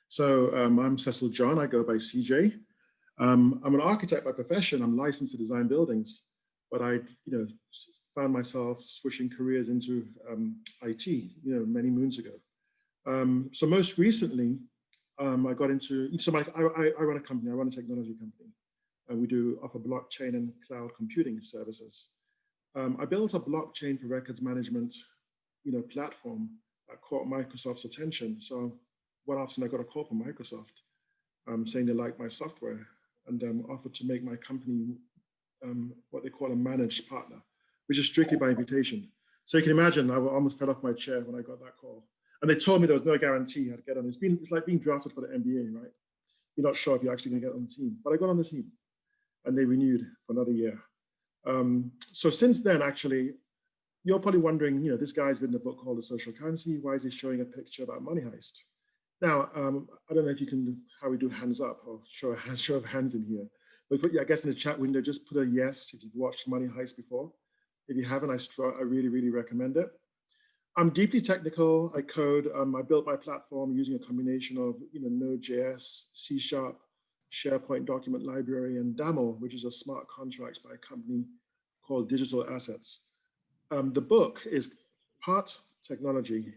So I'm Cecil John, I go by CJ. I'm an architect by profession. I'm licensed to design buildings, but I found myself switching careers into IT many moons ago. So most recently, I got into, I run a company, I run a technology company, and we do offer blockchain and cloud computing services. I built a blockchain for records management platform that caught Microsoft's attention. So one afternoon I got a call from Microsoft saying they liked my software and offered to make my company what they call a managed partner, which is strictly by invitation. So you can imagine I almost fell off my chair when I got that call. And they told me there was no guarantee I'd get on. It's like being drafted for the NBA, right? You're not sure if you're actually gonna get on the team, but I got on the team and they renewed for another year. So since then, actually, you're probably wondering, this guy's written a book called The Social Currency. Why is he showing a picture about money heist? Now, I don't know if you can, how we do hands up or show of hands in here. But I guess in the chat window, just put a yes if you've watched Money Heist before. If you haven't, I really, really recommend it. I'm deeply technical. I code. I built my platform using a combination of Node.js, C#, SharePoint document library, and DAML, which is a smart contract by a company called Digital Assets. The book is part technology,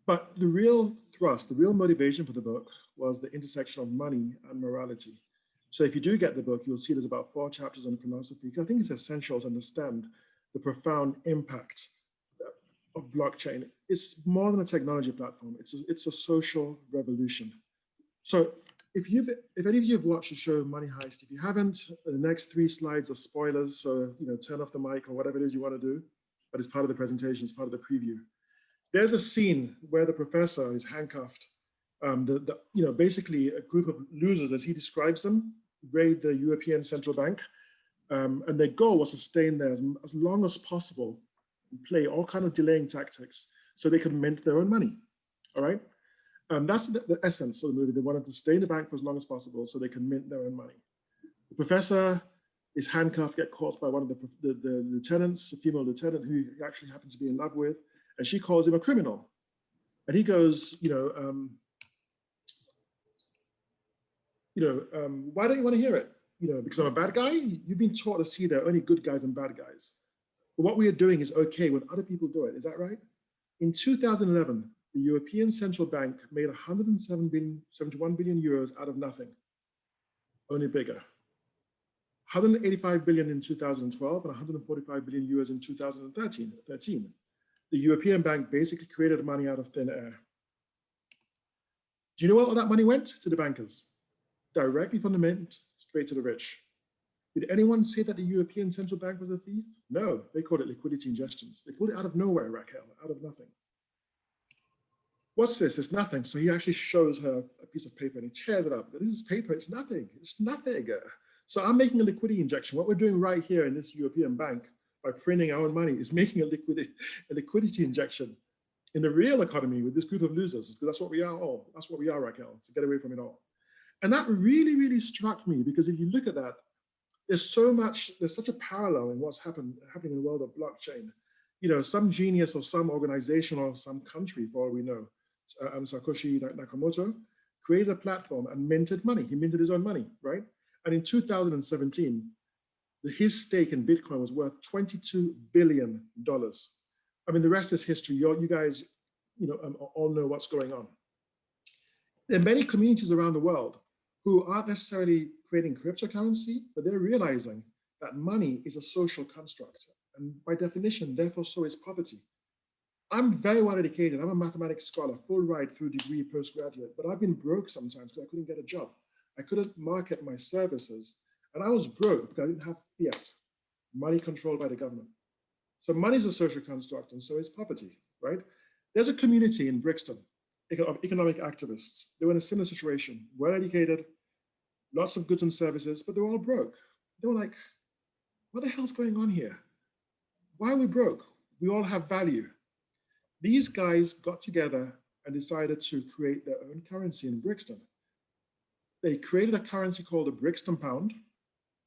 but the real thrust, the real motivation for the book was the intersection of money and morality. So if you do get the book, you'll see there's about 4 chapters on philosophy. I think it's essential to understand the profound impact of blockchain. It's more than a technology platform. It's a social revolution. So if any of you have watched the show Money Heist, if you haven't, the next 3 slides are spoilers. So turn off the mic or whatever it is you want to do. But it's part of the presentation. It's part of the preview. There's a scene where the professor is handcuffed. Basically a group of losers, as he describes them, raid the European Central Bank, and their goal was to stay in there as long as possible and play all kind of delaying tactics so they could mint their own money. All right. That's the essence of the movie. They wanted to stay in the bank for as long as possible so they can mint their own money. The professor is handcuffed, get caught by one of the lieutenants, a female lieutenant who he actually happens to be in love with, and she calls him a criminal. And he goes, why don't you want to hear it? Because I'm a bad guy? You've been taught to see there are only good guys and bad guys. But what we are doing is okay when other people do it. Is that right? In 2011, the European Central Bank made 171 billion euros out of nothing, only bigger. 185 billion in 2012 and 145 billion euros in 2013. The European Bank basically created money out of thin air. Do you know where all that money went? To the bankers. Directly from the mint, straight to the rich. Did anyone say that the European Central Bank was a thief? No, they called it liquidity injections. They pulled it out of nowhere, Raquel, out of nothing. What's this? It's nothing. So he actually shows her a piece of paper and he tears it up. This is paper, it's nothing, it's nothing. So I'm making a liquidity injection. What we're doing right here in this European bank by printing our own money is making a liquidity injection in the real economy with this group of losers, because that's what we are all. That's what we are, Raquel, to get away from it all. And that really, really struck me, because if you look at that, there's such a parallel in what's happening in the world of blockchain. Some genius or some organization or some country, for all we know, Satoshi Nakamoto created a platform and minted money. He minted his own money, right? And in 2017, his stake in Bitcoin was worth $22 billion. I mean, the rest is history. You guys, all know what's going on. There are many communities around the world who aren't necessarily creating cryptocurrency, but they're realizing that money is a social construct. And by definition, therefore, so is poverty. I'm very well educated. I'm a mathematics scholar, full ride through degree, postgraduate, but I've been broke sometimes because I couldn't get a job. I couldn't market my services. And I was broke because I didn't have fiat, money controlled by the government. So money is a social construct, and so is poverty, right? There's a community in Brixton of economic activists. They were in a similar situation, well educated, lots of goods and services, but they were all broke. They were like, what the hell's going on here? Why are we broke? We all have value. These guys got together and decided to create their own currency in Brixton. They created a currency called the Brixton Pound,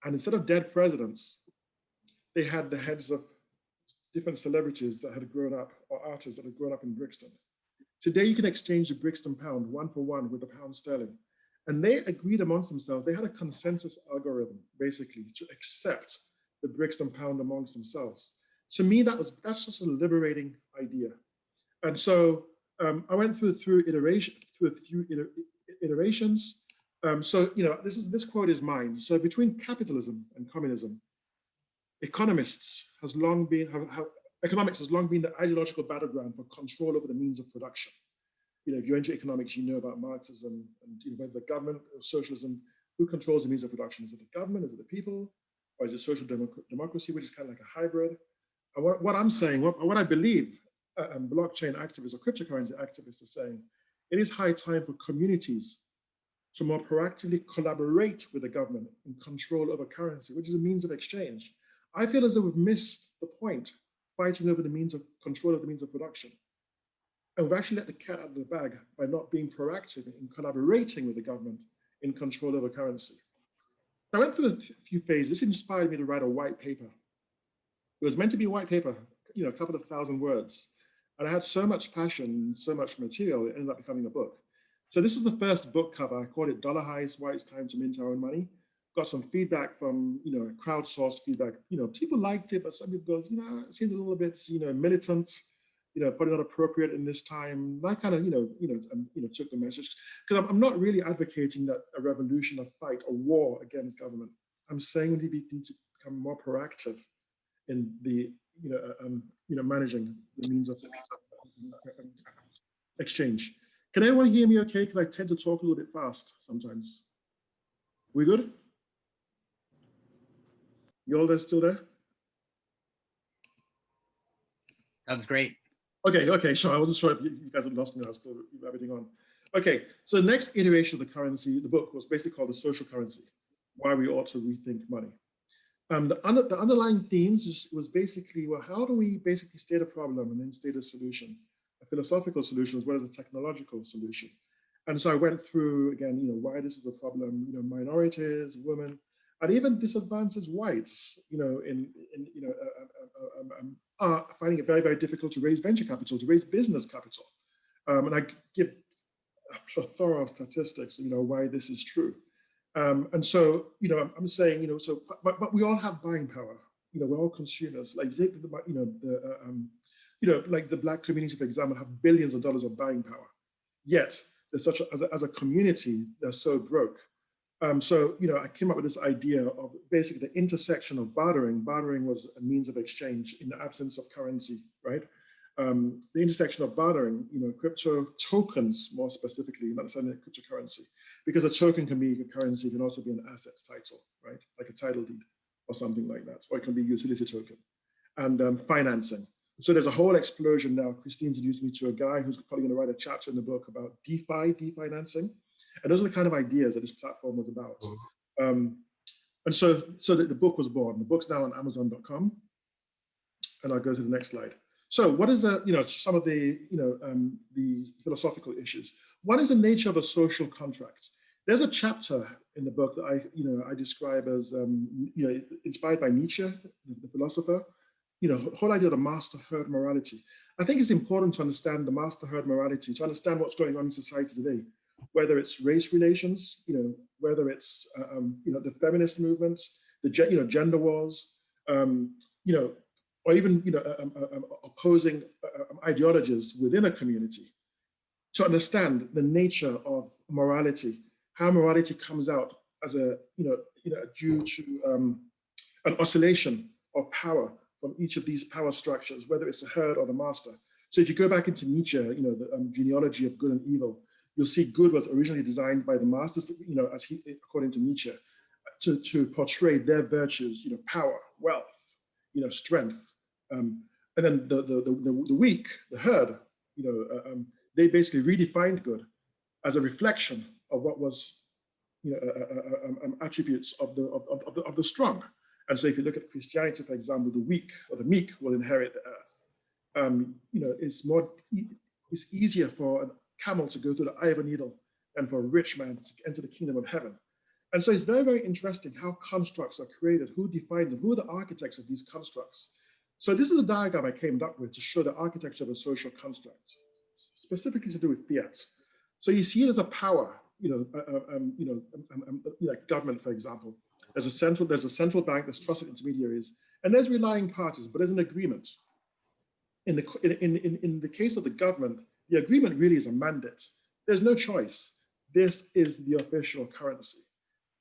and instead of dead presidents, they had the heads of different celebrities that had grown up, or artists that had grown up in Brixton. Today, you can exchange the Brixton Pound 1-for-1 with the pound sterling. And they agreed amongst themselves, they had a consensus algorithm, basically, to accept the Brixton Pound amongst themselves. To me, that's just a liberating idea. And so I went through a few iterations. So, you know, this quote is mine. So between capitalism and communism, economics has long been the ideological battleground for control over the means of production. You know, if you're into economics, you know about Marxism and, you know, whether the government or socialism, who controls the means of production? Is it the government? Is it the people? Or is it social democracy, which is kind of like a hybrid? And what I'm saying, what I believe blockchain activists or cryptocurrency activists are saying, it is high time for communities to more proactively collaborate with the government in control over currency, which is a means of exchange. I feel as though we've missed the point fighting over the means of control of the means of production. And we've actually let the cat out of the bag by not being proactive in collaborating with the government in control over currency. I went through a few phases. This inspired me to write a white paper. It was meant to be a white paper, you know, a couple of 1,000 words. And I had so much passion, so much material, it ended up becoming a book. So this was the first book cover. I called it Dollar Highs, Why It's Time to Mint Our Own Money. Got some feedback from, you know, crowdsourced feedback. You know, people liked it, but some people go, you know, it seemed a little bit, you know, militant, you know, probably not appropriate in this time. And I kind of, took the message, because I'm not really advocating that a revolution, a fight, a war against government. I'm saying we need to become more proactive in the, managing the means of exchange. Can everyone hear me okay? Because I tend to talk a little bit fast sometimes. We good? You all there still there? Sounds great. Okay, sure. I wasn't sure if you guys had lost me. I was still everything on. Okay, so the next iteration of the currency, the book was basically called The Social Currency, Why We Ought to Rethink Money. The underlying themes was basically, well, how do we basically state a problem and then state a solution, a philosophical solution as well as a technological solution. And so I went through, again, you know, why this is a problem, you know, minorities, women, and even disadvantaged whites, you know, are finding it very, very difficult to raise venture capital, to raise business capital. And I give a plethora of statistics, you know, why this is true. And so, you know, I'm saying, you know, so, but we all have buying power. You know, we're all consumers. Like, you take the, like the Black community, for example, have billions of dollars of buying power. Yet, there's such as a community, they're so broke. So, you know, I came up with this idea of basically the intersection of bartering. Bartering was a means of exchange in the absence of currency, right? The intersection of bartering, you know, crypto tokens more specifically, not necessarily cryptocurrency, because a token can be a currency, it can also be an assets title, right? Like a title deed or something like that, or it can be a utility token. And financing. So there's a whole explosion now. Christine introduced me to a guy who's probably going to write a chapter in the book about definancing. And those are the kind of ideas that this platform was about. And so the book was born. The book's now on Amazon.com. And I'll go to the next slide. So what is some of the, the philosophical issues? What is the nature of a social contract? There's a chapter in the book that I describe as, inspired by Nietzsche, the philosopher, you know, the whole idea of the master-herd morality. I think it's important to understand the master-herd morality, to understand what's going on in society today, whether it's race relations, you know, whether it's, the feminist movement, the, gender wars, or even, opposing ideologies within a community, to understand the nature of morality, how morality comes out as a, due to an oscillation of power from each of these power structures, whether it's the herd or the master. So if you go back into Nietzsche, the genealogy of good and evil, you'll see good was originally designed by the masters, according to Nietzsche, to portray their virtues, power, wealth, strength. And then the weak, the herd, they basically redefined good as a reflection of what was, attributes of the strong. And so if you look at Christianity, for example, the weak or the meek will inherit the earth. It's easier for a camel to go through the eye of a needle than for a rich man to enter the kingdom of heaven. And so it's very, very interesting how constructs are created, who defines them, who are the architects of these constructs. So this is a diagram I came up with to show the architecture of a social construct. specifically to do with fiat. So you see it as a power, like government, for example. There's a central bank, there's trusted intermediaries, and there's relying parties, but there's an agreement. In the case of the government, the agreement really is a mandate. There's no choice. This is the official currency.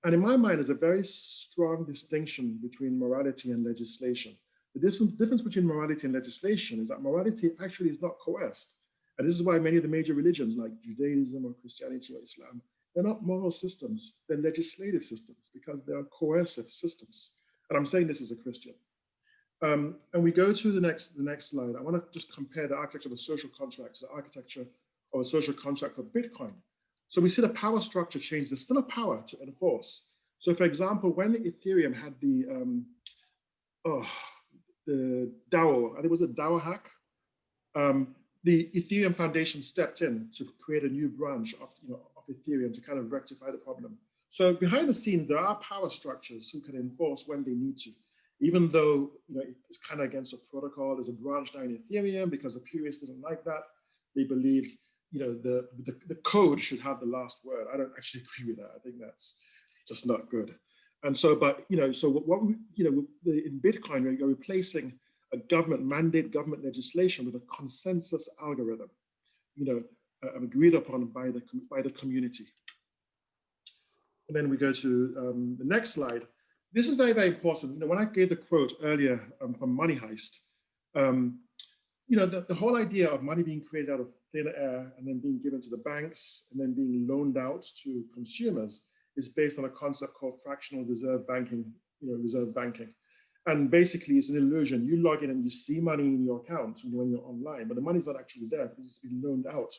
And in my mind, there's a very strong distinction between morality and legislation. The difference between morality and legislation is that morality actually is not coerced. And this is why many of the major religions like Judaism or Christianity or Islam, they're not moral systems, they're legislative systems because they are coercive systems. And I'm saying this as a Christian. And we go to the next slide. I want to just compare the architecture of a social contract to the architecture of a social contract for Bitcoin. So we see the power structure change. There's still a power to enforce. So for example, when Ethereum had the DAO, I think it was a DAO hack, the Ethereum Foundation stepped in to create a new branch of Ethereum to kind of rectify the problem. So behind the scenes, there are power structures who can enforce when they need to. Even though it's kind of against the protocol, there's a branch now in Ethereum because the purists didn't like that. They believed the code should have the last word. I don't actually agree with that. I think that's just not good. And so, so what in Bitcoin, you're replacing a government mandate, government legislation with a consensus algorithm, agreed upon by the community. And then we go to the next slide. This is very, very important. When I gave the quote earlier from Money Heist, the whole idea of money being created out of thin air and then being given to the banks and then being loaned out to consumers is based on a concept called fractional reserve banking, reserve banking. And basically it's an illusion. You log in and you see money in your account when you're online, but the money's not actually there because it's been loaned out.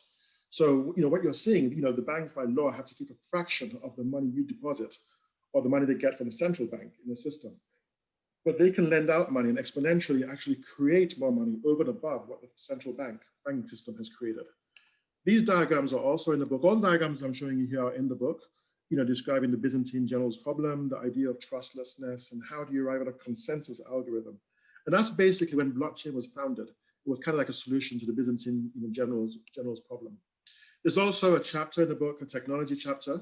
So, what you're seeing, the banks by law have to keep a fraction of the money you deposit or the money they get from the central bank in the system. But they can lend out money and exponentially actually create more money over and above what the central banking system has created. These diagrams are also in the book. All the diagrams I'm showing you here are in the book, describing the Byzantine generals problem, the idea of trustlessness, and how do you arrive at a consensus algorithm. And that's basically when blockchain was founded. It was kind of like a solution to the Byzantine generals problem. There's also a chapter in the book, a technology chapter,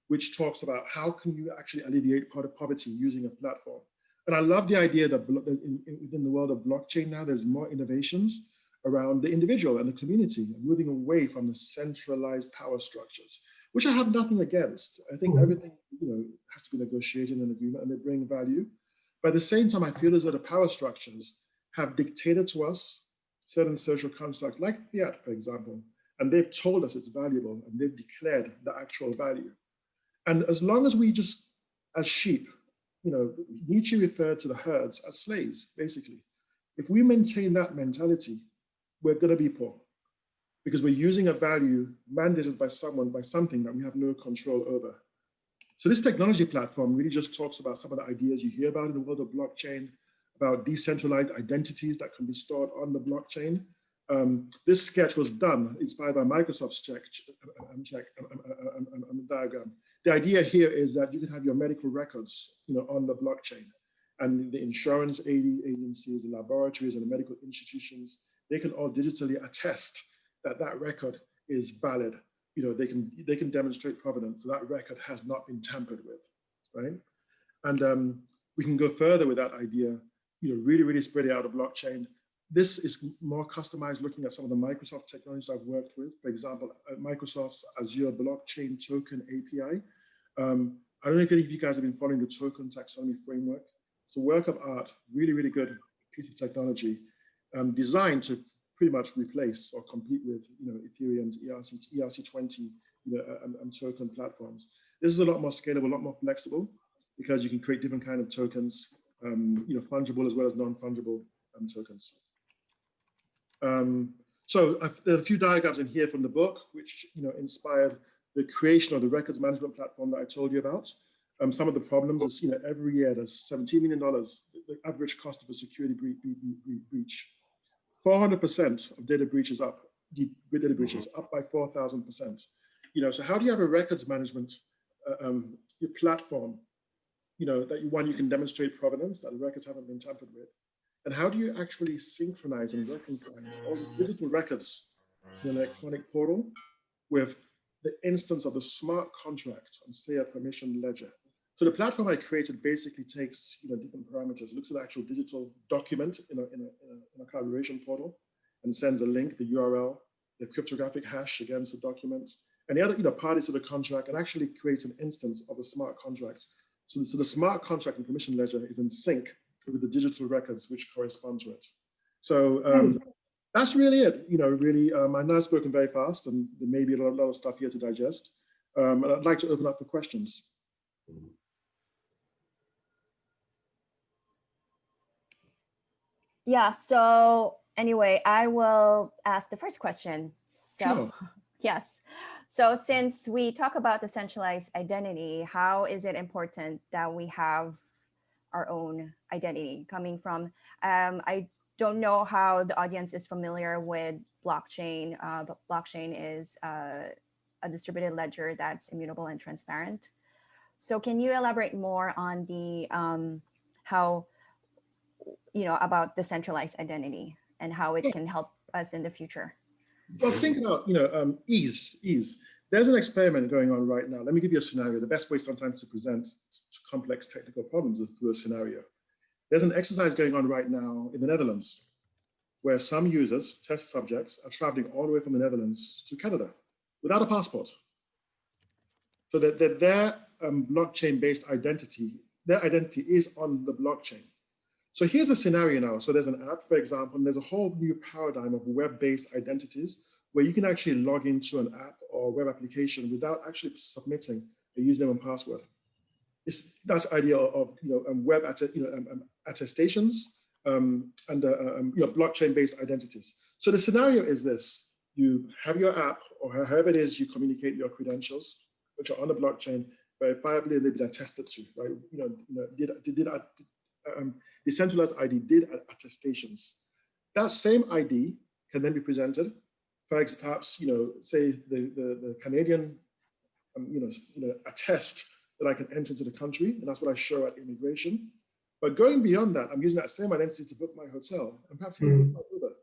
which talks about how can you actually alleviate poverty using a platform. And I love the idea that within the world of blockchain now, there's more innovations around the individual and the community, and moving away from the centralized power structures, which I have nothing against. I think everything has to be negotiated in an agreement and they bring value. But at the same time, I feel as though the power structures have dictated to us certain social constructs like fiat, for example, and they've told us it's valuable and they've declared the actual value. And as long as we just, as sheep, Nietzsche referred to the herds as slaves, basically. If we maintain that mentality, we're going to be poor because we're using a value mandated by something that we have no control over. So this technology platform really just talks about some of the ideas you hear about in the world of blockchain, about decentralized identities that can be stored on the blockchain. This sketch was done, inspired by Microsoft's diagram. The idea here is that you can have your medical records, on the blockchain, and the insurance agencies, the laboratories, and the medical institutions, they can all digitally attest that that record is valid. They can demonstrate provenance, so that record has not been tampered with, right? And we can go further with that idea, really, really spread it out of blockchain. This is more customized, looking at some of the Microsoft technologies I've worked with. For example, Microsoft's Azure Blockchain Token API. I don't know if any of you guys have been following the token taxonomy framework. It's a work of art, really, really good piece of technology, designed to pretty much replace or compete with, Ethereum's ERC20, and token platforms. This is a lot more scalable, a lot more flexible, because you can create different kind of tokens, fungible as well as non-fungible tokens. So there are a few diagrams in here from the book, which inspired the creation of the records management platform that I told you about. Some of the problems is, every year there's $17 million, the average cost of a security breach. 400% of data breaches up by 4,000%. So how do you have a records management your platform, that you can demonstrate provenance, that the records haven't been tampered with? And how do you actually synchronize and reconcile all these digital records in an electronic portal with the instance of the smart contract on, say, a permission ledger. So the platform I created basically takes different parameters, looks at the actual digital document in a collaboration portal, and sends a link, the URL, the cryptographic hash against the document, and the other parties to the contract, and actually creates an instance of a smart contract. So the smart contract and permission ledger is in sync with the digital records which correspond to it. So that's really it. Really, I know I've spoken very fast, and there may be a lot of stuff here to digest. And I'd like to open up for questions. Yeah, so anyway, I will ask the first question. So, Sure. Yes. So since we talk about the centralized identity, how is it important that we have our own identity coming from? I don't know how the audience is familiar with blockchain, but blockchain is a distributed ledger that's immutable and transparent. So can you elaborate more on the how, about the centralized identity and how it can help us in the future? Well, think about, ease. There's an experiment going on right now. Let me give you a scenario. The best way sometimes to present complex technical problems is through a scenario. There's an exercise going on right now in the Netherlands where some users, test subjects, are traveling all the way from the Netherlands to Canada without a passport. So that their blockchain-based identity, their identity is on the blockchain. So here's a scenario now. So there's an app, for example, and there's a whole new paradigm of web-based identities where you can actually log into an app or web application without actually submitting a username and password. That's the idea of web attestations and blockchain-based identities. So the scenario is this: you have your app, or however it is you communicate your credentials, which are on the blockchain, verifiably they've been attested to, right? Decentralized ID did attestations. That same ID can then be presented. Perhaps, say the Canadian, attest that I can enter into the country, and that's what I show at immigration. But going beyond that, I'm using that same identity to book my hotel and perhaps even book my Uber.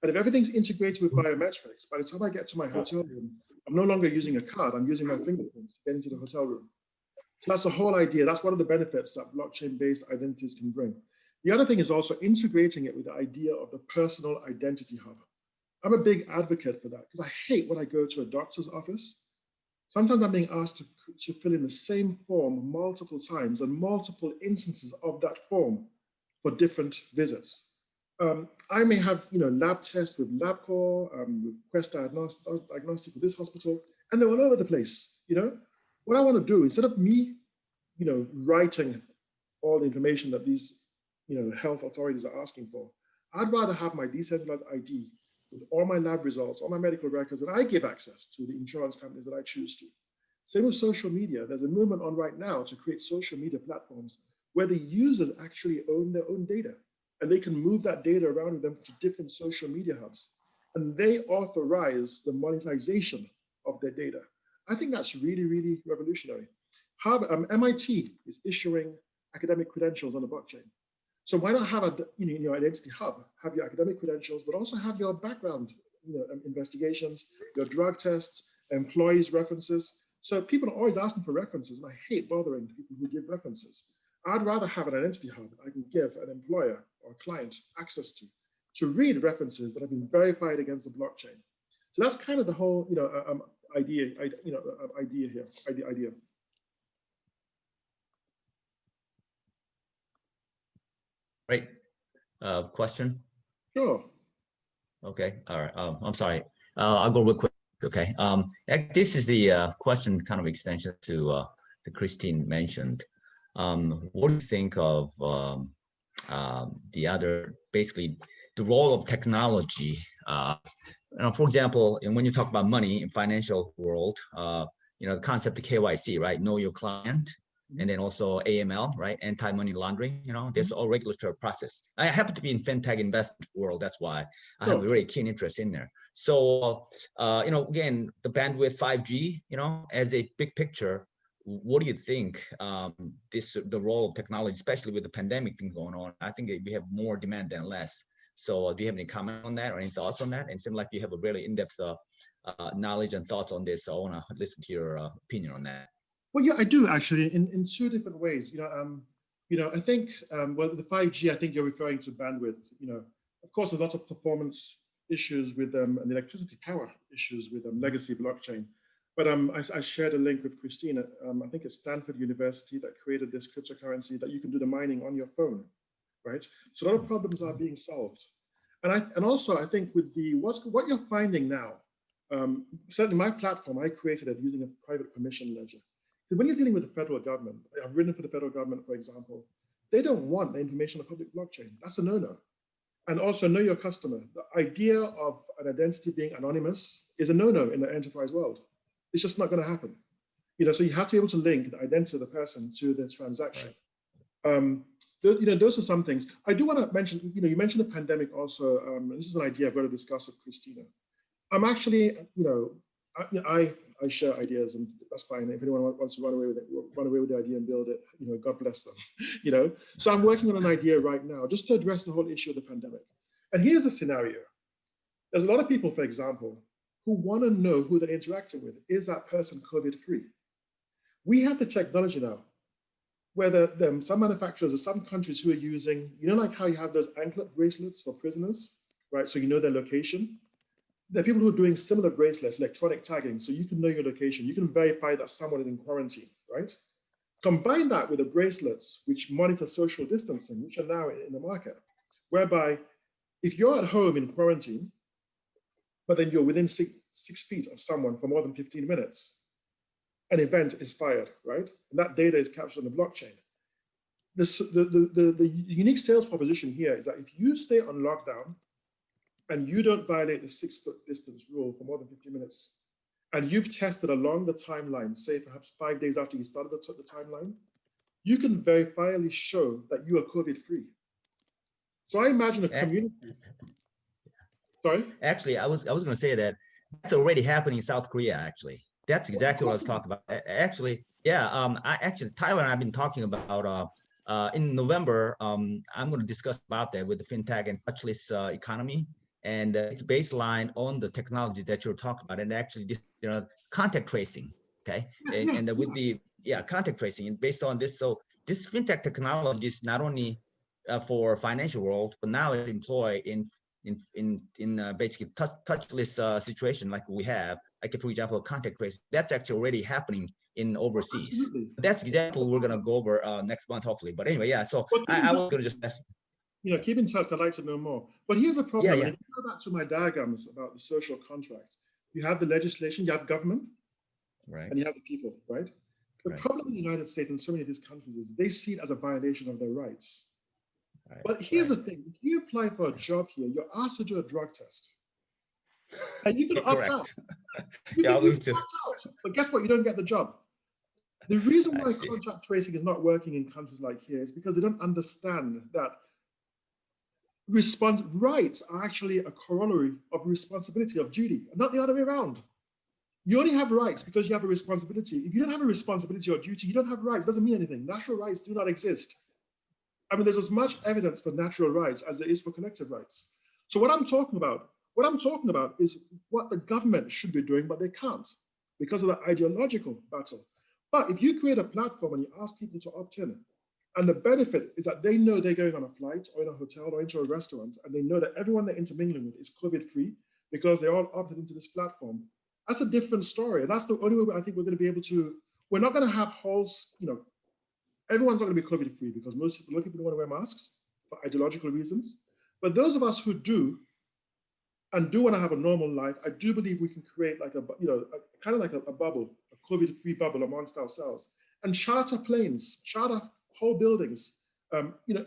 And if everything's integrated with biometrics, by the time I get to my hotel room, I'm no longer using a card, I'm using my fingerprints to get into the hotel room. So that's the whole idea. That's one of the benefits that blockchain-based identities can bring. The other thing is also integrating it with the idea of the personal identity hub. I'm a big advocate for that because I hate when I go to a doctor's office. Sometimes I'm being asked to fill in the same form multiple times and multiple instances of that form for different visits. I may have lab tests with LabCorp, with Quest Diagnostic for this hospital, and they're all over the place. What I want to do, instead of me, writing all the information that these, health authorities are asking for, I'd rather have my decentralized ID with all my lab results, all my medical records, and I give access to the insurance companies that I choose to. Same with social media. There's a movement on right now to create social media platforms where the users actually own their own data, and they can move that data around with them to different social media hubs, and they authorize the monetization of their data. I think that's really, really revolutionary. However, MIT is issuing academic credentials on the blockchain. So why not have your identity hub, have your academic credentials, but also have your background investigations, your drug tests, employees' references. So people are always asking for references, and I hate bothering people who give references. I'd rather have an identity hub I can give an employer or a client access to read references that have been verified against the blockchain. So that's kind of the whole idea here. Great. Question? Sure. Okay. All right. I'm sorry. I'll go real quick. Okay. This is the question, kind of extension to the Christine mentioned. What do you think of the other, basically, the role of technology? For example, and when you talk about money in financial world, the concept of KYC, right? Know your client. And then also AML, right? Anti-money laundering, there's all regulatory process. I happen to be in fintech investment world. That's why I have a very keen interest in there. So, again, the bandwidth 5G, as a big picture, what do you think the role of technology, especially with the pandemic thing going on? I think we have more demand than less. So do you have any comment on that or any thoughts on that? And it seems like you have a really in-depth knowledge and thoughts on this. So I want to listen to your opinion on that. Well, yeah, I do actually in two different ways. I think well, the 5G, I think you're referring to bandwidth. Of course, there's lots of performance issues with and electricity power issues with legacy blockchain. But I shared a link with Christina. I think it's Stanford University that created this cryptocurrency that you can do the mining on your phone, right? So a lot of problems are being solved. And also I think with what you're finding now, certainly my platform, I created it using a private permission ledger. When you're dealing with the federal government, I've written for the federal government, for example, they don't want the information on a public blockchain. That's a no-no. And also know your customer. The idea of an identity being anonymous is a no-no in the enterprise world. It's just not going to happen. So you have to be able to link the identity of the person to the transaction. Right. Those are some things. I do want to mention, you mentioned the pandemic also. This is an idea I've got to discuss with Christina. I'm actually, I share ideas, and that's fine. If anyone wants to run away with it, run away with the idea and build it, God bless them, So I'm working on an idea right now just to address the whole issue of the pandemic. And here's a scenario. There's a lot of people, for example, who want to know who they're interacting with. Is that person COVID-free? We have the technology now, where some manufacturers or some countries who are using, like how you have those anklet bracelets for prisoners, right? So you know their location. There are people who are doing similar bracelets, electronic tagging, so you can know your location. You can verify that someone is in quarantine, right? Combine that with the bracelets, which monitor social distancing, which are now in the market, whereby if you're at home in quarantine, but then you're within six feet of someone for more than 15 minutes, an event is fired, right? And that data is captured on the blockchain. The unique sales proposition here is that if you stay on lockdown, and you don't violate the 6-foot distance rule for more than 50 minutes, and you've tested along the timeline, say perhaps 5 days after you started the timeline, you can verifiably show that you are COVID-free. So I imagine a community. Sorry? Actually, I was going to say that that's already happening in South Korea, actually. That's exactly what I was talking about. Actually, yeah, Tyler and I've been talking about in November, I'm going to discuss about that with the fintech and touchless economy. And it's baseline on the technology that you're talking about, and actually, contact tracing, okay? And with the contact tracing, and based on this, so this fintech technology is not only for financial world, but now it's employed in basically touchless situation like we have, like for example, contact tracing. That's actually already happening in overseas. Absolutely. That's example we're gonna go over next month, hopefully. But anyway, yeah. So I was gonna just ask. Keep in touch. I'd like to know more. But here's the problem. Yeah. If you go back to my diagrams about the social contract, you have the legislation, you have government, right, and you have the people, right? The problem in the United States and so many of these countries is they see it as a violation of their rights. Right. But here's the thing. If you apply for a job here, you're asked to do a drug test. And you can opt out. You can opt out. But guess what? You don't get the job. The reason why contact tracing is not working in countries like here is because they don't understand that rights are actually a corollary of responsibility, of duty, and not the other way around. You only have rights because you have a responsibility. If you don't have a responsibility or duty, you don't have rights. It doesn't mean anything. Natural rights do not exist. I mean, there's as much evidence for natural rights as there is for collective rights. So what I'm talking about is what the government should be doing, but they can't because of the ideological battle. But if you create a platform and you ask people to opt in, and the benefit is that they know they're going on a flight or in a hotel or into a restaurant, and they know that everyone they're intermingling with is COVID-free because they all opted into this platform. That's a different story. And that's the only way I think we're going to be able to, we're not going to have everyone's not going to be COVID-free because most people don't want to wear masks for ideological reasons. But those of us who do, and do want to have a normal life, I do believe we can create like kind of like a bubble, a COVID-free bubble amongst ourselves, and charter planes, charter whole buildings.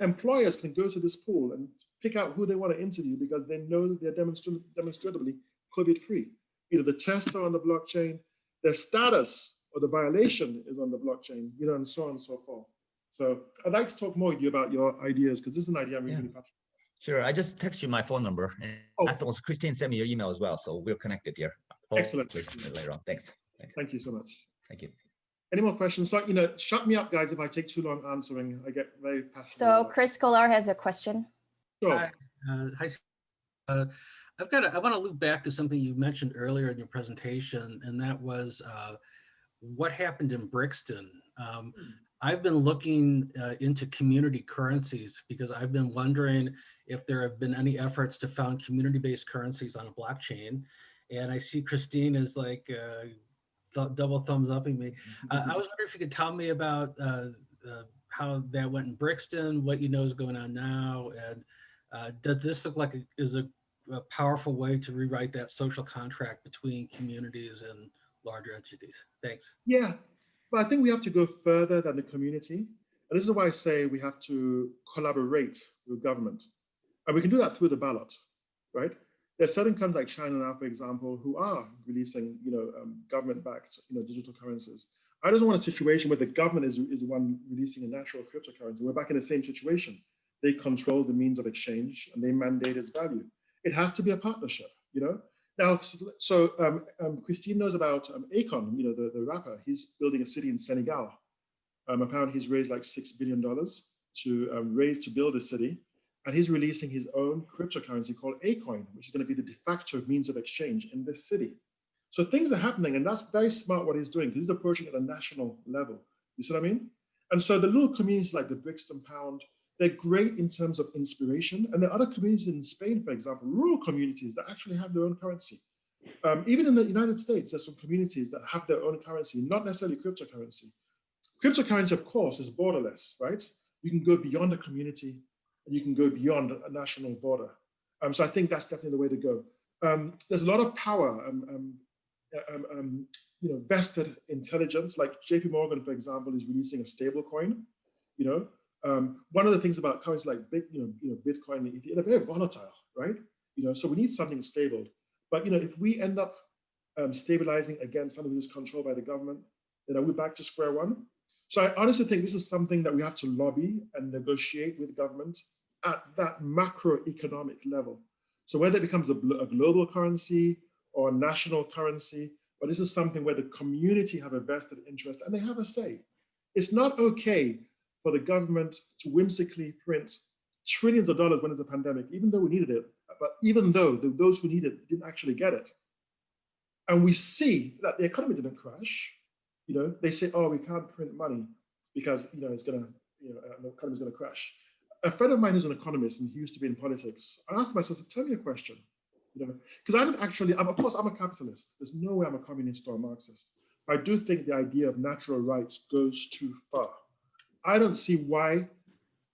Employers can go to this pool and pick out who they want to interview because they know that they're demonstrably COVID-free. The tests are on the blockchain, their status or the violation is on the blockchain, and so on and so forth. So I'd like to talk more with you about your ideas because this is an idea I'm really passionate about. Sure, I just text you my phone number, and I thought Christine sent me your email as well, so we're connected here. Excellent. Later on. Thanks. Thank you so much. Thank you. Any more questions? So, shut me up, guys, if I take too long answering. I get very passionate. So Chris Kolar has a question. Sure. Hi. I want to loop back to something you mentioned earlier in your presentation, and that was what happened in Brixton. I've been looking into community currencies because I've been wondering if there have been any efforts to found community-based currencies on a blockchain. And I see Christine is like double thumbs upping me. I was wondering if you could tell me about how that went in Brixton, what you know is going on now, and does this look like is a powerful way to rewrite that social contract between communities and larger entities? Thanks. Yeah, but I think we have to go further than the community. And this is why I say we have to collaborate with government. And we can do that through the ballot, right? There are certain countries like China now, for example, who are releasing, government-backed, digital currencies. I don't want a situation where the government is the one releasing a natural cryptocurrency. We're back in the same situation. They control the means of exchange and they mandate its value. It has to be a partnership, Now, so Christine knows about Akon, the rapper. He's building a city in Senegal. Apparently he's raised like $6 billion to build a city. And he's releasing his own cryptocurrency called Acoin, which is going to be the de facto means of exchange in this city. So things are happening, and that's very smart what he's doing, because he's approaching at a national level. You see what I mean? And so the little communities like the Brixton Pound, they're great in terms of inspiration. And there are other communities in Spain, for example, rural communities that actually have their own currency. Even in the United States, there's some communities that have their own currency, not necessarily cryptocurrency. Cryptocurrency, of course, is borderless, right? You can go beyond a community and you can go beyond a national border. So I think that's definitely the way to go. There's a lot of power, vested intelligence, like JP Morgan, for example, is releasing a stable coin. One of the things about currencies like Bitcoin, they're very volatile, right? So we need something stable. But if we end up stabilizing against something that's controlled by the government, then are we back to square one? So I honestly think this is something that we have to lobby and negotiate with government at that macroeconomic level. So whether it becomes a global currency or a national currency, but this is something where the community have a vested interest and they have a say. It's not okay for the government to whimsically print trillions of dollars when there's a pandemic, even though we needed it, but even though those who need it didn't actually get it. And we see that the economy didn't crash. They say, oh, we can't print money because, it's gonna, the economy's gonna crash. A friend of mine who's an economist and he used to be in politics, I asked myself, tell me a question, because I don't actually, of course, I'm a capitalist. There's no way I'm a communist or a Marxist. I do think the idea of natural rights goes too far. I don't see why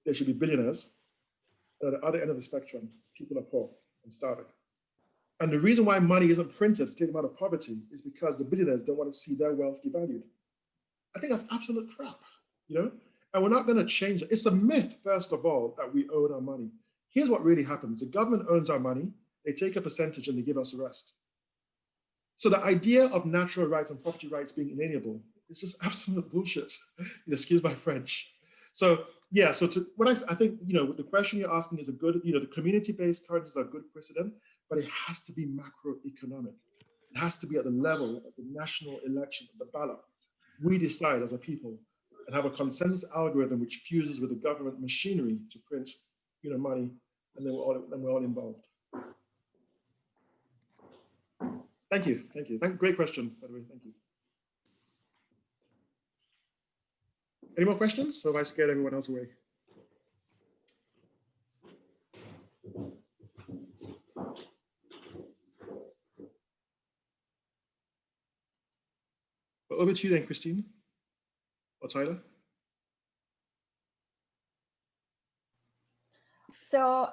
there should be billionaires, and at the other end of the spectrum, people are poor and starving. And the reason why money isn't printed to take them out of poverty is because the billionaires don't want to see their wealth devalued. I think that's absolute crap, And we're not going to change it. It's a myth, first of all, that we own our money. Here's what really happens. The government owns our money. They take a percentage and they give us the rest. So the idea of natural rights and property rights being inalienable is just absolute bullshit. Excuse my French. So yeah, so I think, the question you're asking is a good, the community-based currencies are a good precedent, but it has to be macroeconomic. It has to be at the level of the national election, the ballot. We decide as a people and have a consensus algorithm which fuses with the government machinery to print, money, and then we're all involved. Thank you. Great question, by the way. Thank you. Any more questions? So have I scared everyone else away? Well, over to you then, Christine or Tyler. So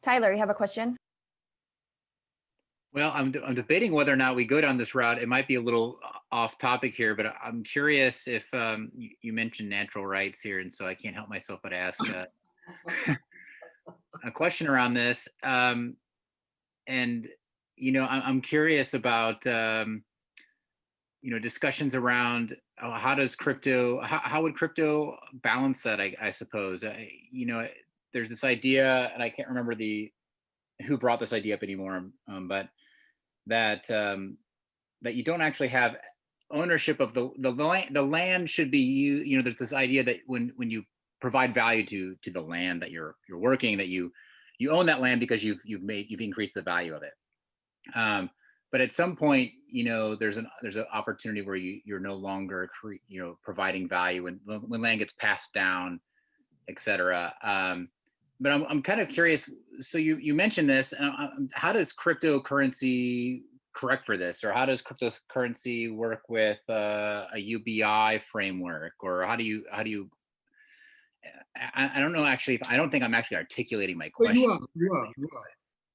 Tyler, you have a question? Well, I'm debating whether or not we go down this route. It might be a little off topic here, but I'm curious if you mentioned natural rights here, and so I can't help myself but ask a question around this. And I'm curious about discussions around how would crypto balance that? I suppose there's this idea, and I can't remember who brought this idea up anymore, but that you don't actually have ownership of the land should be there's this idea that when you provide value to the land that you're working, that you you own that land because you've increased the value of it. But at some point, you know, there's an opportunity where you're no longer providing value when land gets passed down, et cetera. But I'm kind of curious. So you mentioned this, and how does cryptocurrency correct for this, or how does cryptocurrency work with a UBI framework, or how do you? I don't know actually. I don't think I'm actually articulating my question. You are.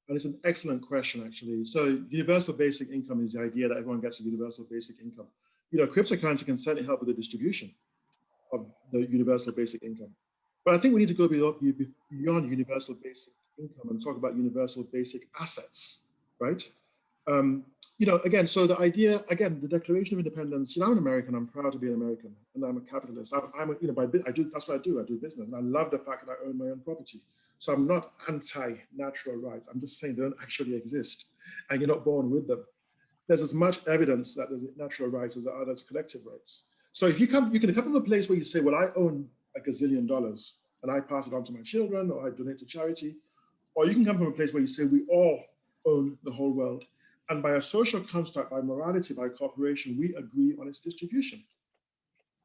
And it's an excellent question, actually. So universal basic income is the idea that everyone gets a universal basic income. You know, cryptocurrency can certainly help with the distribution of the universal basic income. But I think we need to go beyond universal basic income and talk about universal basic assets, right? You know, again, so the idea, again, the Declaration of Independence, you know, I'm an American, I'm proud to be an American, and I'm a capitalist. You know, that's what I do business, and I love the fact that I own my own property. So I'm not anti-natural rights. I'm just saying they don't actually exist, and you're not born with them. There's as much evidence that there's natural rights as there are collective rights. So if you can come from a place where you say, well, I own $1 gazillion and I pass it on to my children, or I donate to charity, or you can come from a place where you say we all own the whole world, and by a social construct, by morality, by cooperation, we agree on its distribution.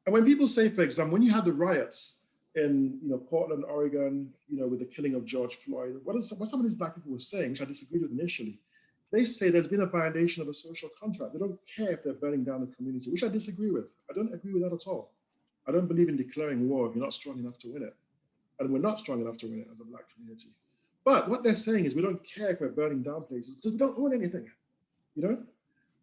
And when people say, for example, when you had the riots in Portland, Oregon, with the killing of George Floyd, what some of these Black people were saying, which I disagreed with initially, they say there's been a violation of a social contract. They don't care if they're burning down the community, which I disagree with. I don't agree with that at all. I don't believe in declaring war if you're not strong enough to win it. And we're not strong enough to win it as a Black community. But what they're saying is we don't care if we're burning down places because we don't own anything,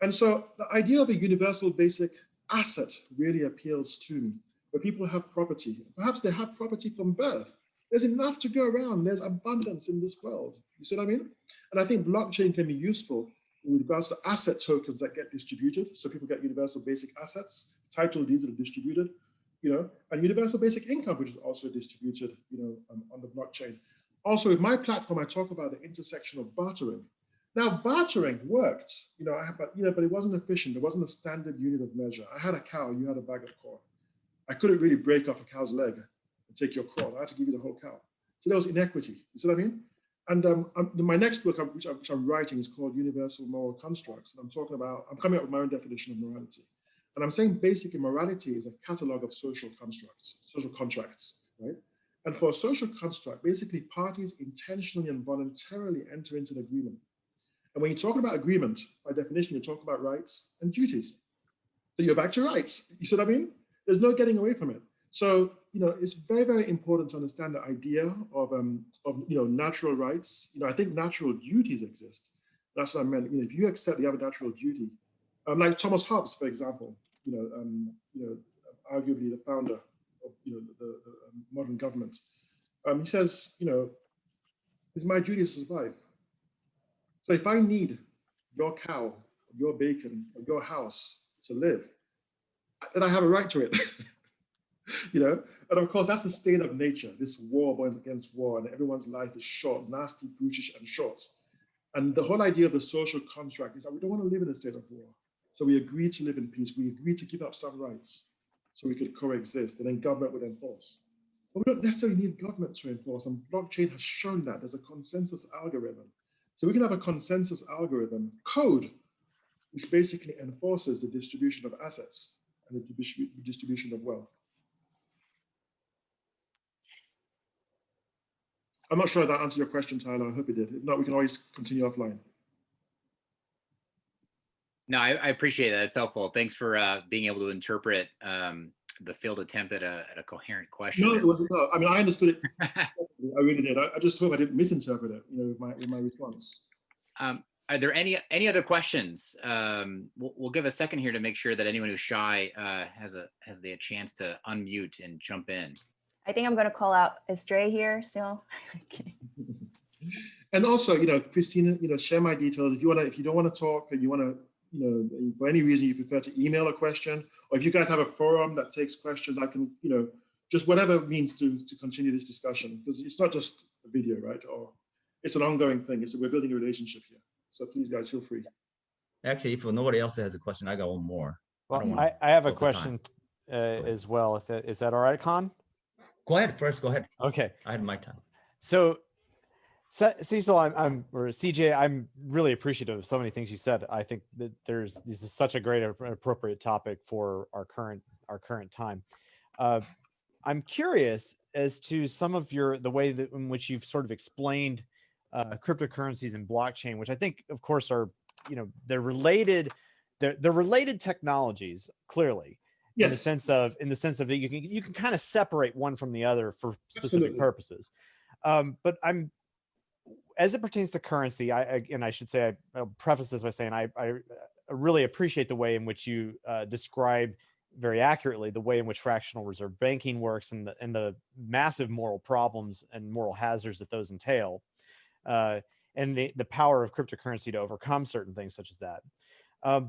And so the idea of a universal basic asset really appeals to me, where people have property. Perhaps they have property from birth. There's enough to go around. There's abundance in this world. You see what I mean? And I think blockchain can be useful with regards to asset tokens that get distributed. So people get universal basic assets, title deeds that are distributed, and universal basic income, which is also distributed, on the blockchain. Also, with my platform, I talk about the intersection of bartering. Now, bartering worked, but it wasn't efficient. There wasn't a standard unit of measure. I had a cow, you had a bag of corn. I couldn't really break off a cow's leg and take your corn. I had to give you the whole cow. So there was inequity. You see what I mean? And my next book, which I'm writing, is called Universal Moral Constructs. And I'm coming up with my own definition of morality. And I'm saying basically morality is a catalog of social contracts, right? And for a social construct, basically parties intentionally and voluntarily enter into an agreement. And when you talk about agreement, by definition, you talk about rights and duties. So you're back to rights. You see what I mean? There's no getting away from it. So, it's very, very important to understand the idea of natural rights. I think natural duties exist. That's what I meant. If you accept you have a natural duty, like Thomas Hobbes, for example, arguably the founder of the modern government, he says, it's my duty to survive. So if I need your cow, your bacon, or your house to live, then I have a right to it. And of course, that's the state of nature, this war against war, and everyone's life is short, nasty, brutish, and short. And the whole idea of the social contract is that we don't want to live in a state of war. So we agreed to live in peace. We agreed to give up some rights so we could coexist, and then government would enforce. But we don't necessarily need government to enforce, and blockchain has shown that there's a consensus algorithm. So we can have a consensus algorithm code, which basically enforces the distribution of assets and the distribution of wealth. I'm not sure if that answered your question, Tyler. I hope it did. If not, we can always continue offline. No, I appreciate that. It's helpful. Thanks for being able to interpret the failed attempt at a coherent question. No, it wasn't. No. I mean, I understood it. I really did. I just hope I didn't misinterpret it, with my response. Are there any other questions? We'll give a second here to make sure that anyone who's shy has the chance to unmute and jump in. I think I'm going to call out Estray here still. Okay. And also, Christina, share my details. If you don't want to talk, or you want to, for any reason you prefer to email a question, or if you guys have a forum that takes questions, I can, just whatever means to continue this discussion, because it's not just a video, right? Or it's an ongoing thing. We're building a relationship here. So please, guys, feel free. Actually, if nobody else has a question, I got one more. Well, I have a question as well. Is that all right, Khan? Go ahead first. Go ahead. Okay. I had my time. So Cecil, or CJ, I'm really appreciative of so many things you said. I think that this is such a great appropriate topic for our current time. I'm curious as to some of the way that in which you've sort of explained cryptocurrencies and blockchain, which I think, of course, are they're related. They're related technologies, clearly. Yes. In the sense of that you can kind of separate one from the other for specific Absolutely. purposes. But as it pertains to currency, I should say, I'll preface this by saying I really appreciate the way in which you describe very accurately the way in which fractional reserve banking works and the massive moral problems and moral hazards that those entail, and the power of cryptocurrency to overcome certain things such as that.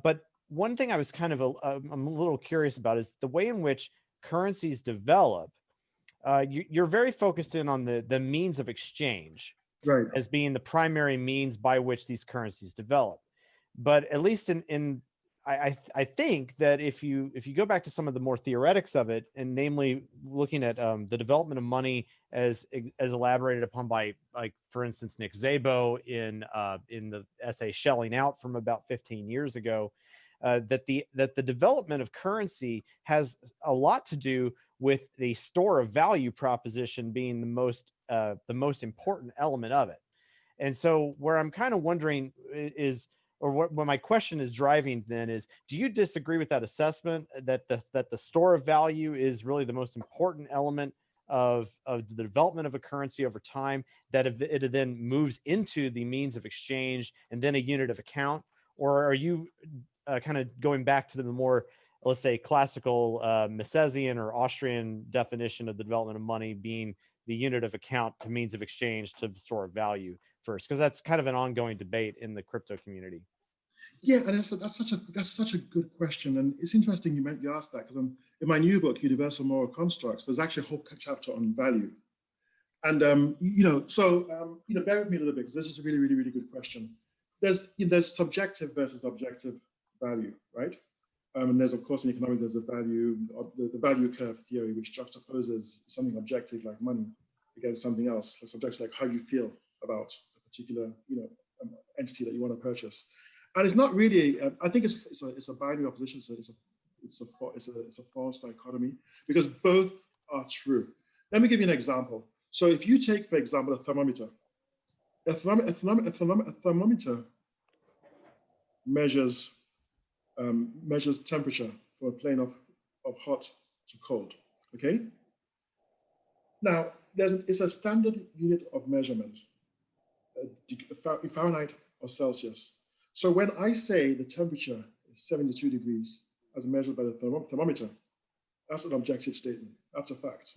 But one thing I was kind of I'm a little curious about is the way in which currencies develop. You're very focused in on the means of exchange, right, as being the primary means by which these currencies develop. But at least I think that if you go back to some of the more theoretics of it, and namely looking at the development of money as elaborated upon by, like, for instance, Nick Szabo in the essay Shelling Out from about 15 years ago, that the development of currency has a lot to do with the store of value proposition being the most important element of it. And so where I'm kind of wondering is, or what my question is driving then is, do you disagree with that assessment that the store of value is really the most important element of the development of a currency over time, that it then moves into the means of exchange and then a unit of account? Or are you kind of going back to the more, let's say, classical Misesian or Austrian definition of the development of money being the unit of account to means of exchange to the store of value first? Because that's kind of an ongoing debate in the crypto community. Yeah, and that's such a good question, and it's interesting you asked that, because in my new book, Universal Moral Constructs, there's actually a whole chapter on value, and bear with me a little bit, because this is a really, really, really good question. There's subjective versus objective value, right? And there's, of course, in economics, there's the value curve theory, which juxtaposes something objective like money against something else, subjective like how you feel about a particular entity that you want to purchase. And it's not really. I think it's a binary opposition. So it's a false dichotomy, because both are true. Let me give you an example. So if you take, for example, a thermometer. A thermometer measures temperature for a plane of hot to cold. Okay. Now it's a standard unit of measurement, Fahrenheit or Celsius. So when I say the temperature is 72 degrees as measured by the thermometer, that's an objective statement. That's a fact.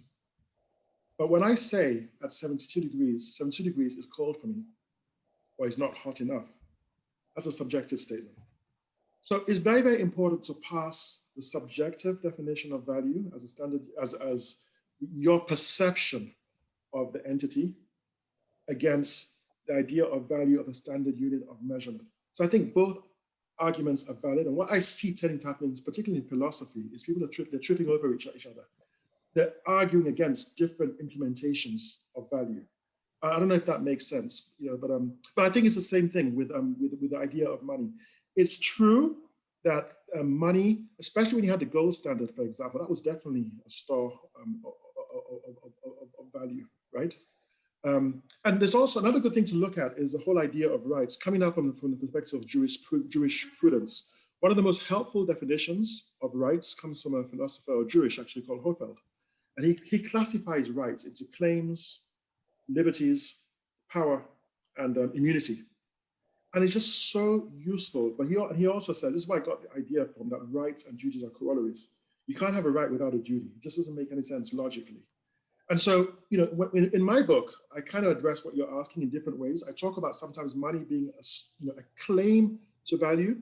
But when I say at 72 degrees is cold for me, or it's not hot enough, that's a subjective statement. So it's very, very important to pass the subjective definition of value as a standard, as your perception of the entity against the idea of value of a standard unit of measurement. So I think both arguments are valid. And what I see tending to happen, particularly in philosophy, is people they're tripping over each other. They're arguing against different implementations of value. I don't know if that makes sense, but I think it's the same thing with the idea of money. It's true that money, especially when you had the gold standard, for example, that was definitely a store of value, right? And there's also another good thing to look at is the whole idea of rights coming out from the perspective of Jewish prudence. One of the most helpful definitions of rights comes from a philosopher, or Jewish actually, called Hofeld. And he classifies rights into claims, liberties, power, and immunity. And it's just so useful. But he also says, this is why I got the idea from, that rights and duties are corollaries. You can't have a right without a duty. It just doesn't make any sense logically. And so, in my book, I kind of address what you're asking in different ways. I talk about sometimes money being a claim to value,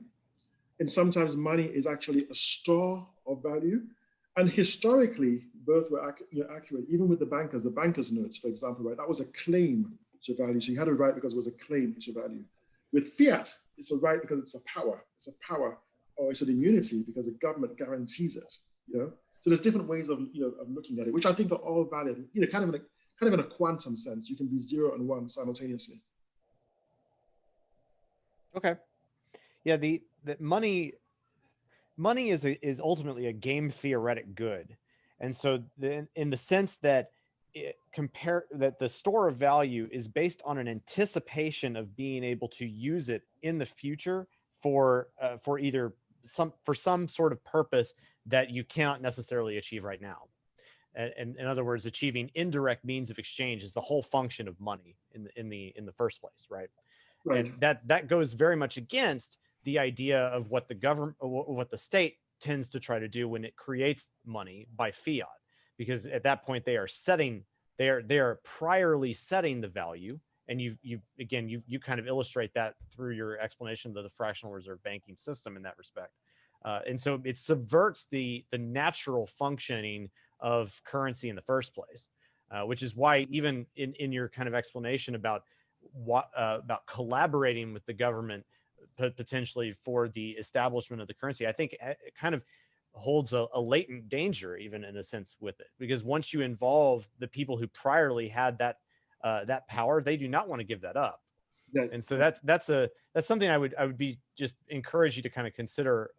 and sometimes money is actually a store of value. And historically, both were accurate, even with the bankers' notes, for example, right? That was a claim to value. So you had a right because it was a claim to value. With fiat, it's a right because it's a power. It's a power, or it's an immunity because the government guarantees it. So there's different ways of looking at it, which I think are all valid. Kind kind of in a quantum sense. You can be 0 and 1 simultaneously. Okay. Yeah, the money is ultimately a game theoretic good. And so in the sense that that the store of value is based on an anticipation of being able to use it in the future for either some sort of purpose that you cannot necessarily achieve right now. And in other words, achieving indirect means of exchange is the whole function of money in the first place, right? Right. And that goes very much against the idea of what the government, what the state tends to try to do when it creates money by fiat, because at that point they are priorly setting the value. And you kind of illustrate that through your explanation of the fractional reserve banking system in that respect. And so it subverts the natural functioning of currency in the first place, which is why even in your kind of explanation about collaborating with the government potentially for the establishment of the currency, I think it kind of holds a latent danger, even in a sense, with it, because once you involve the people who priorly had that power, they do not want to give that up. Yeah. And so that's something I would be just encourage you to kind of consider.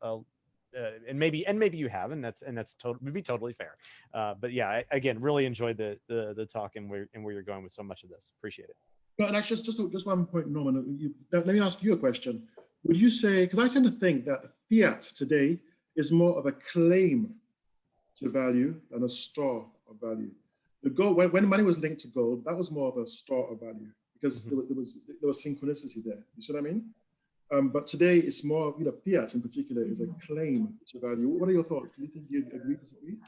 And maybe you have, and that's would be totally fair. But yeah, I again really enjoyed the talk and where you're going with so much of this. Appreciate it. No, and actually, just one point, Norman. Let me ask you a question. Would you say, because I tend to think that fiat today is more of a claim to value than a store of value. The gold, when money was linked to gold, that was more of a store of value because there was synchronicity there. You see what I mean? But today it's more, fiat in particular is a claim to value. What are your thoughts? Do you think you agree, disagree?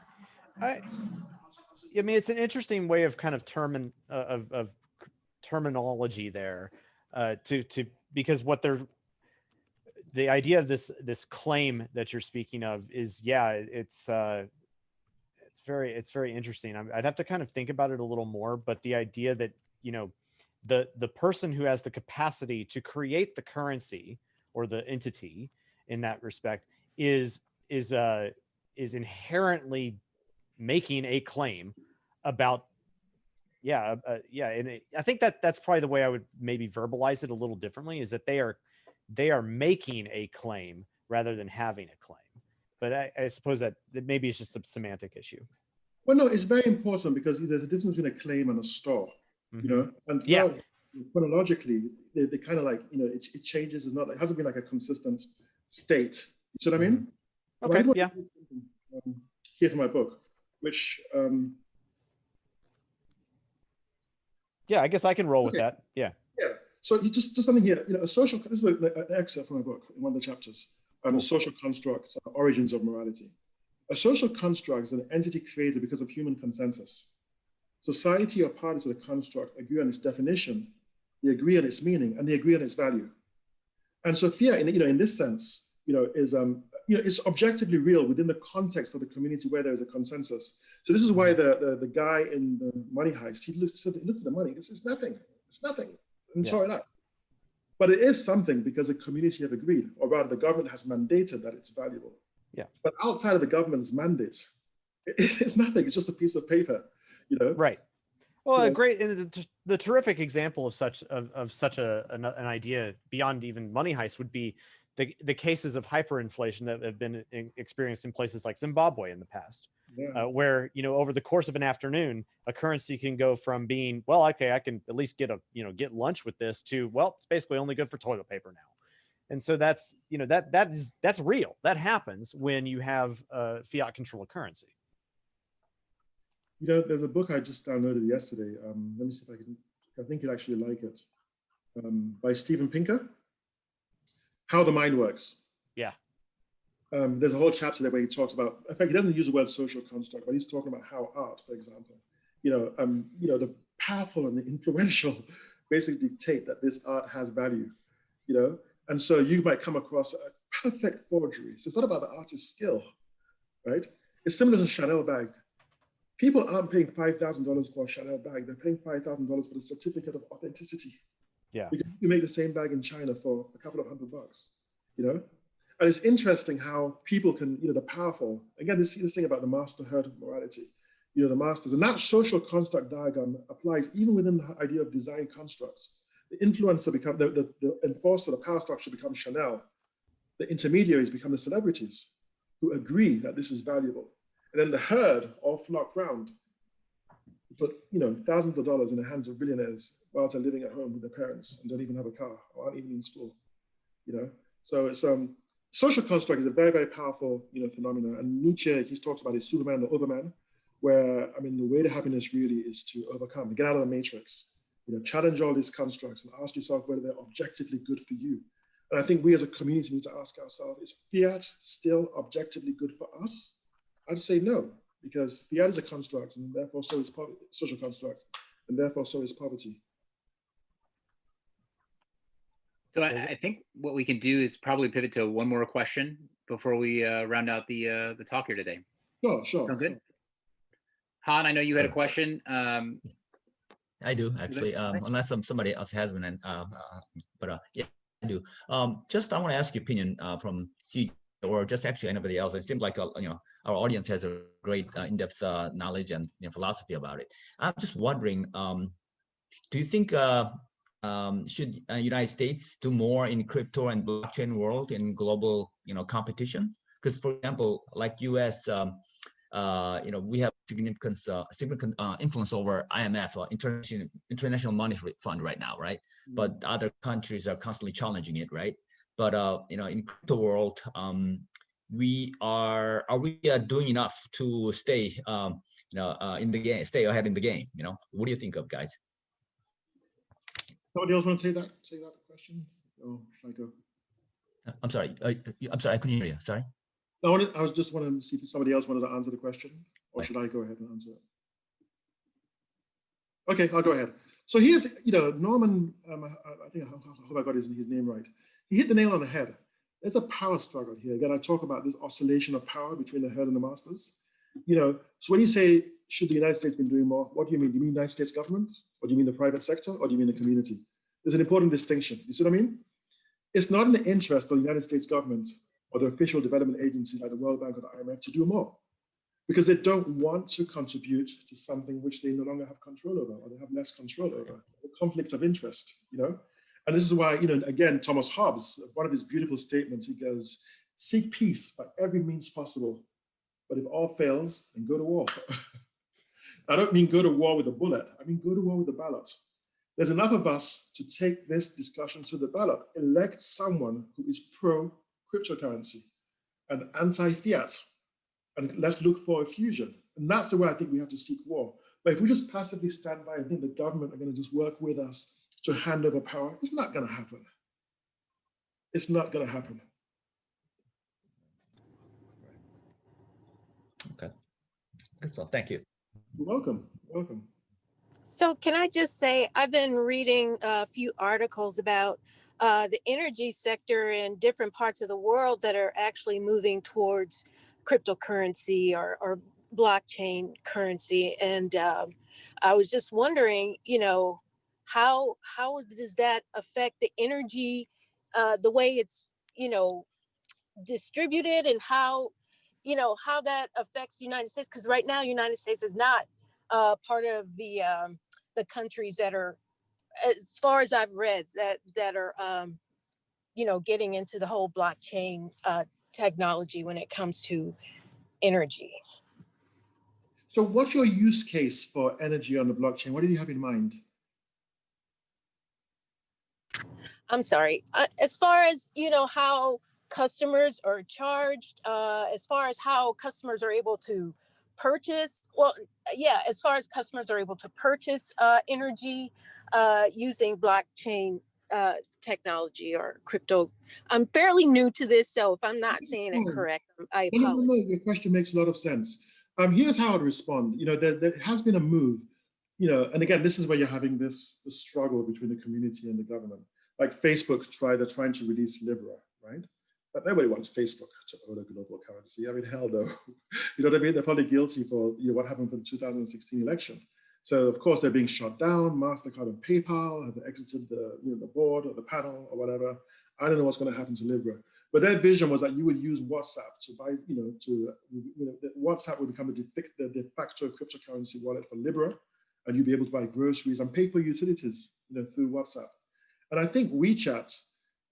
I mean, it's an interesting way of kind of terminology there, because the idea of this claim that you're speaking of is, it's very interesting. I'd have to kind of think about it a little more, but the idea that the person who has the capacity to create the currency or the entity in that respect is inherently making a claim about and I think that's probably the way I would maybe verbalize it a little differently, is that they are making a claim rather than having a claim. But I suppose that maybe it's just a semantic issue. Well, no, it's very important because there's a difference between a claim and a store, and chronologically, they kind of like, it changes. It hasn't been like a consistent state. You see what I mean? Okay, yeah. Here for my book, which, yeah, I guess I can roll with that. Yeah. Yeah. So you just something here, this is an excerpt from my book in one of the chapters, a social construct, origins of morality. A social construct is an entity created because of human consensus. Society or parties of the construct agree on its definition, they agree on its meaning, and they agree on its value. And so fiat, in this sense, is it's objectively real within the context of the community where there is a consensus. So this is why the guy in the money heist, he looks at the money, it's nothing, and throw it out. But it is something because the community have agreed, or rather the government has mandated that it's valuable. Yeah. But outside of the government's mandate, it's nothing, it's just a piece of paper, Right. Well, great. And the terrific example of such an idea beyond even money heist would be the cases of hyperinflation that have been experienced in places like Zimbabwe in the past, where over the course of an afternoon, a currency can go from being, well, okay, I can at least get lunch with this, to, well, it's basically only good for toilet paper now. And so that's that's real. That happens when you have fiat control currency. There's a book I just downloaded yesterday. Let me see if I think you'd actually like it. By Steven Pinker, How the Mind Works. Yeah. There's a whole chapter there where he talks about, in fact, he doesn't use the word social construct, but he's talking about how art, for example, the powerful and the influential basically dictate that this art has value, and so you might come across a perfect forgery. So it's not about the artist's skill, right? It's similar to a Chanel bag. People aren't paying $5,000 for a Chanel bag. They're paying $5,000 for the certificate of authenticity. Yeah. Because you make the same bag in China for a couple of $100, And it's interesting how people can, the powerful, again, this thing about the master herd of morality, the masters. And that social construct diagram applies even within the idea of design constructs. The influencer become the enforcer, the power structure becomes Chanel. The intermediaries become the celebrities who agree that this is valuable. And then the herd all flock round, put thousands of dollars in the hands of billionaires while they're living at home with their parents and don't even have a car or aren't even in school. So it's social construct is a very, very powerful phenomenon. And Nietzsche, he talks about his Superman or Overman, where the way to happiness really is to overcome, to get out of the matrix, challenge all these constructs and ask yourself whether they're objectively good for you. And I think we as a community need to ask ourselves, is fiat still objectively good for us? I'd say no, because fiat is a construct and therefore so is social construct, and therefore so is poverty. So I think what we can do is probably pivot to one more question before we round out the talk here today. Sure. Sound good? Han, I know you had a question. I do actually, unless somebody else has one, yeah, I do. Just I want to ask your opinion from CJ or just actually anybody else. It seems like our audience has a great in-depth knowledge and philosophy about it. I'm just wondering, do you think should United States do more in crypto and blockchain world in global competition? Because for example, like US, we have significant influence over IMF, International Monetary Fund right now, right? But other countries are constantly challenging it, right? But in crypto world, are we doing enough to stay in the game, stay ahead in the game? What do you think of, guys? Somebody else want to take that question? Or should I go? I'm sorry, I couldn't hear you. Sorry. I was just wanting to see if somebody else wanted to answer the question, or should I go ahead and answer it? Okay, I'll go ahead. So here's, Norman, I hope I got his name right. He hit the nail on the head. There's a power struggle here. Again, I talk about this oscillation of power between the herd and the masters. So when you say, should the United States been doing more? What do you mean? Do you mean the United States government? Or do you mean the private sector? Or do you mean the community? There's an important distinction. You see what I mean? It's not in the interest of the United States government or the official development agencies like the World Bank or the IMF to do more, because they don't want to contribute to something which they no longer have control over, or they have less control over, the conflicts of interest, And this is why, again, Thomas Hobbes, one of his beautiful statements, he goes, seek peace by every means possible, but if all fails, then go to war. I don't mean go to war with a bullet, I mean go to war with the ballot. There's enough of us to take this discussion to the ballot, elect someone who is pro-cryptocurrency and anti-fiat, and let's look for a fusion. And that's the way I think we have to seek war. But if we just passively stand by and think the government are going to just work with us to hand over power, it's not going to happen. It's not going to happen. Okay, that's all. Thank you. You're welcome. Welcome. So can I just say, I've been reading a few articles about the energy sector in different parts of the world that are actually moving towards cryptocurrency or blockchain currency. And I was just wondering, how does that affect the energy, the way it's, distributed, and how that affects the United States? Because right now, United States is not part of the countries that are, as far as I've read, that are getting into the whole blockchain technology when it comes to energy. So what's your use case for energy on the blockchain? What did you have in mind? I'm sorry. As far as, how customers are charged, as far as how customers are able to purchase, as far as customers are able to purchase energy using blockchain technology or crypto. I'm fairly new to this, so if I'm not saying it correct, I apologize. No, your question makes a lot of sense. Here's how I'd respond. There has been a move, and again, this is where you're having this struggle between the community and the government. Like Facebook they're trying to release Libra, right? But nobody wants Facebook to own a global currency. I mean, hell no. You know what I mean? They're probably guilty for what happened for the 2016 election. So of course they're being shut down. MasterCard and PayPal have exited the board or the panel or whatever. I don't know what's going to happen to Libra. But their vision was that you would use WhatsApp to buy, that WhatsApp would become the de facto cryptocurrency wallet for Libra, and you'd be able to buy groceries and pay for utilities, through WhatsApp. And I think WeChat,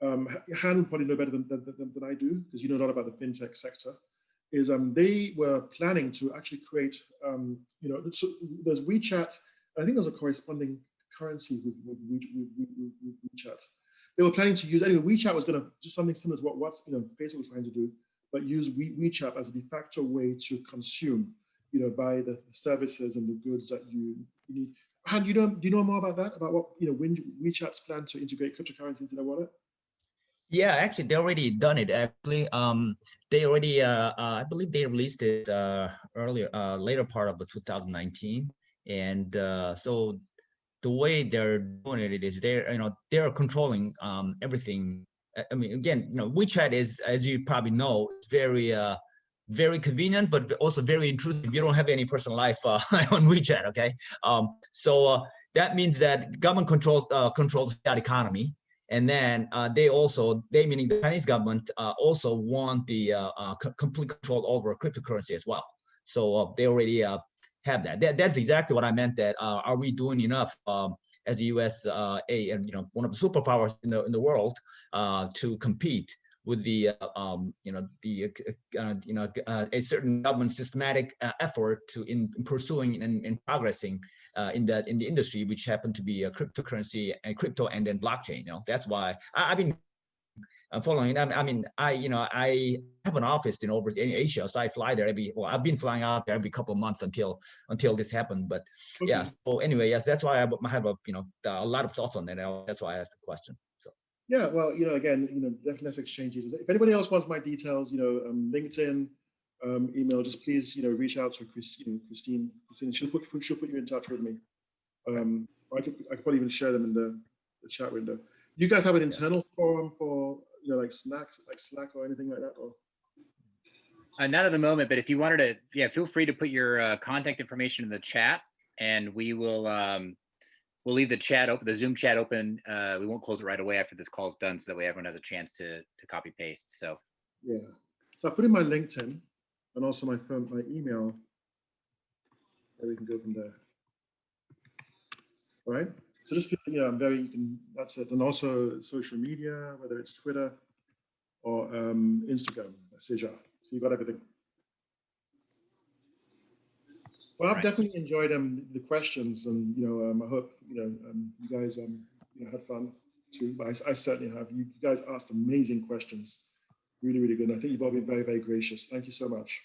Han probably know better than I do, because you know a lot about the fintech sector, is they were planning to actually create, so there's WeChat. I think there's a corresponding currency with WeChat. They were planning to use, anyway, WeChat was going to do something similar to what Facebook was trying to do, but use WeChat as a de facto way to consume, buy the services and the goods that you need. Han, do you know more about that? About what, when WeChat's plan to integrate cryptocurrency into their wallet? Yeah, actually, they already done it. Actually, they already, I believe they released it earlier, later part of the 2019, and so the way they're doing it is they're controlling everything. I mean, again, WeChat is, as you probably know, very very convenient, but also very intrusive. You don't have any personal life on WeChat. Okay, so that means that government controls that economy. And then they meaning the Chinese government, also want the complete control over cryptocurrency as well. So they already have that. That's exactly what I meant. That are we doing enough as the U.S. And one of the superpowers in the world to compete with the a certain government systematic effort in pursuing and progressing in the industry, which happened to be a cryptocurrency and crypto and then blockchain. That's why I've been following. I mean, I have an office in Asia, so I fly there I've been flying out there every couple of months until this happened. But okay. Yeah. So anyway, yes, that's why I have a lot of thoughts on that. That's why I asked the question. So. Yeah. Well, again, let's exchange these. If anybody else wants my details, LinkedIn. Email, just please, reach out to Christine. She'll put you in touch with me. I could probably even share them in the chat window. You guys have an internal forum for, like Slack or anything like that, or? Not at the moment, but if you wanted to, feel free to put your contact information in the chat, and we will we'll leave the chat open, the Zoom chat open. We won't close it right away after this call is done, so that way everyone has a chance to copy paste. So yeah, so I put in my LinkedIn. And also my email, and we can go from there. All right. So just that's it. And also social media, whether it's Twitter or Instagram, Seja. So you got everything. Well, I've definitely enjoyed the questions, and I hope you guys had fun too. But I certainly have. You guys asked amazing questions. Really, really good. And I think you've all been very, very gracious. Thank you so much.